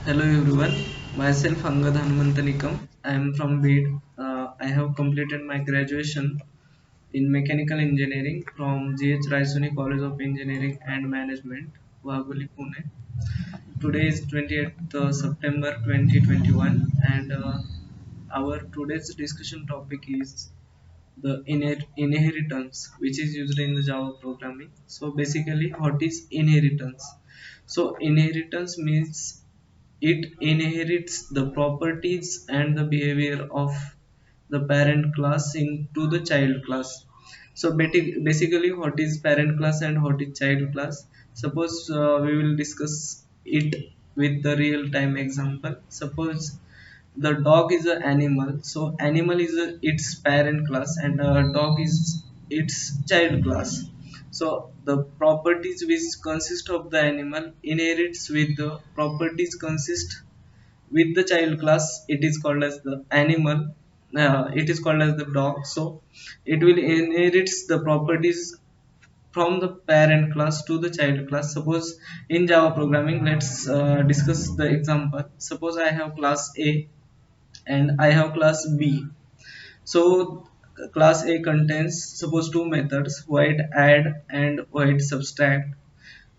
Hello everyone, myself Angad Hanumantanikam. I am from BEAD. I have completed my graduation in mechanical engineering from GH Raisoni College of Engineering and Management, Waguli, Pune. Today is 28th September 2021 and our today's discussion topic is the inheritance which is used in the Java programming. So basically what is inheritance? So inheritance means it inherits the properties and the behavior of the parent class into the child class. So basically what is parent class and what is child class? Suppose we will discuss it with the real time example. Suppose the dog is an animal, so animal is its parent class and dog is its child class. So the properties which consist of the animal inherits with the properties consist with the child class. It is called as the animal. It is called as the dog. So it will inherits the properties from the parent class to the child class. Suppose in Java programming, let's discuss the example. Suppose I have class A and I have class B. So class A contains suppose two methods, void add and void subtract.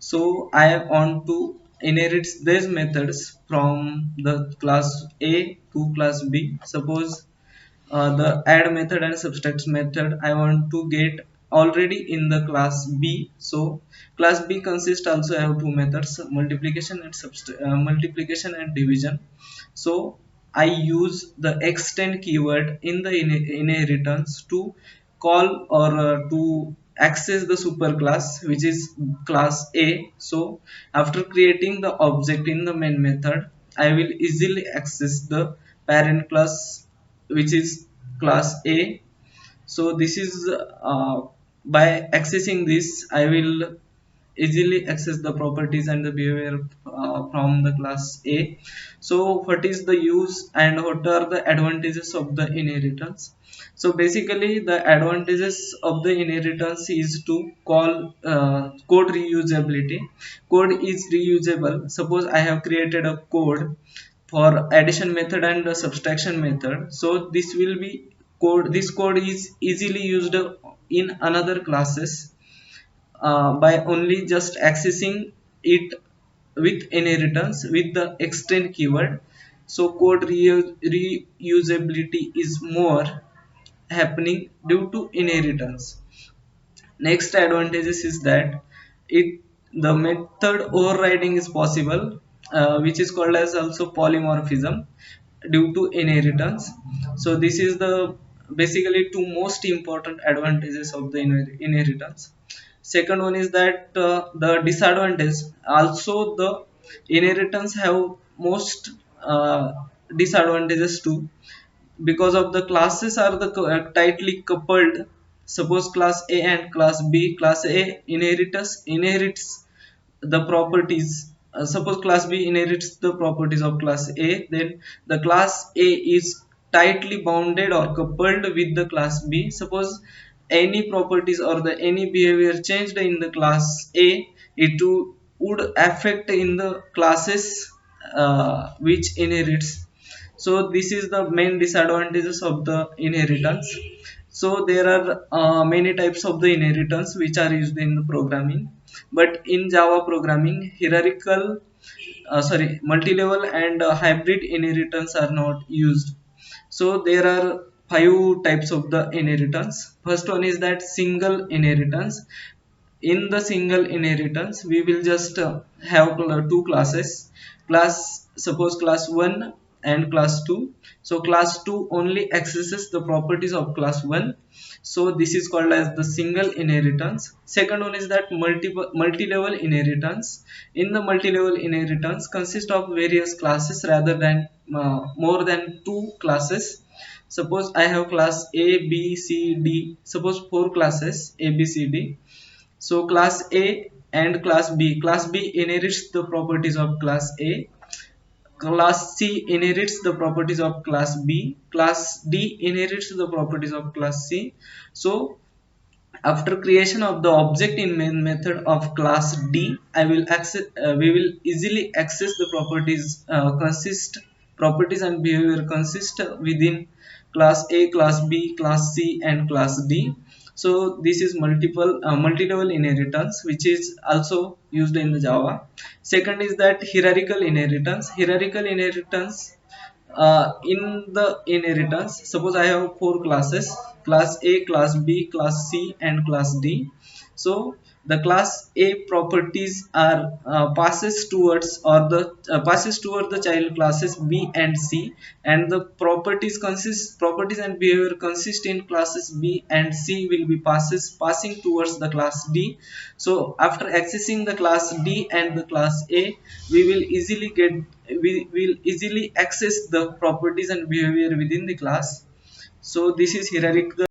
So I want to inherit these methods from the class A to class B. Suppose the add method and subtract method I want to get already in the class B. So class B consists also have two methods, multiplication and division. So I use the extend keyword in the inheritance to call or to access the superclass which is class A. So after creating the object in the main method, I will easily access the parent class which is class A. So this is by accessing this I will easily access the properties and the behavior from the class A. So what is the use and what are the advantages of the inheritance? So basically the advantages of the inheritance is to call code reusability. Code is reusable. Suppose I have created a code for addition method and the subtraction method, so this code is easily used in another classes by only just accessing it with inheritance with the extend keyword. So code reusability is more happening due to inheritance. Next advantages is that it the method overriding is possible, which is called as also polymorphism due to inheritance. So this is the basically two most important advantages of the inheritance. Second one is that the disadvantage also the inheritance have most disadvantages too, because of the classes are the tightly coupled. Suppose class A and class B, class A inherits the properties, suppose class B inherits the properties of class A, then the class A is tightly bounded or coupled with the class B. Suppose any properties or the any behavior changed in the class A, it would affect in the classes which inherits. So this is the main disadvantages of the inheritance. So there are many types of the inheritance which are used in the programming, but in Java programming hierarchical multi-level and hybrid inheritance are not used. So there are five types of the inheritance. First one is that single inheritance. In the single inheritance we will just have two classes, suppose class 1 and class 2. So class 2 only accesses the properties of class 1. So this is called as the single inheritance. Second one is that multi-level inheritance. In the multi-level inheritance consist of various classes rather than more than two classes. Suppose I have class A B C D, suppose four classes A B C D. So class A and class B. Class B inherits the properties of class A. Class C inherits the properties of class B. Class D inherits the properties of class C. So After creation of the object in main method of class D, we will easily access the properties and behavior consist within class A, class B, class C, and class D. So this is multi-level inheritance, which is also used in the Java. Second is that hierarchical inheritance. Hierarchical inheritance, in the inheritance, suppose I have four classes: class A, class B, class C, and class D. So the class A properties are passes towards the child classes B and C, and the properties and behavior consist in classes B and C will be passing towards the class D. So after accessing the class D and the class A, we will easily get we will easily access the properties and behavior within the class. So this is hierarchical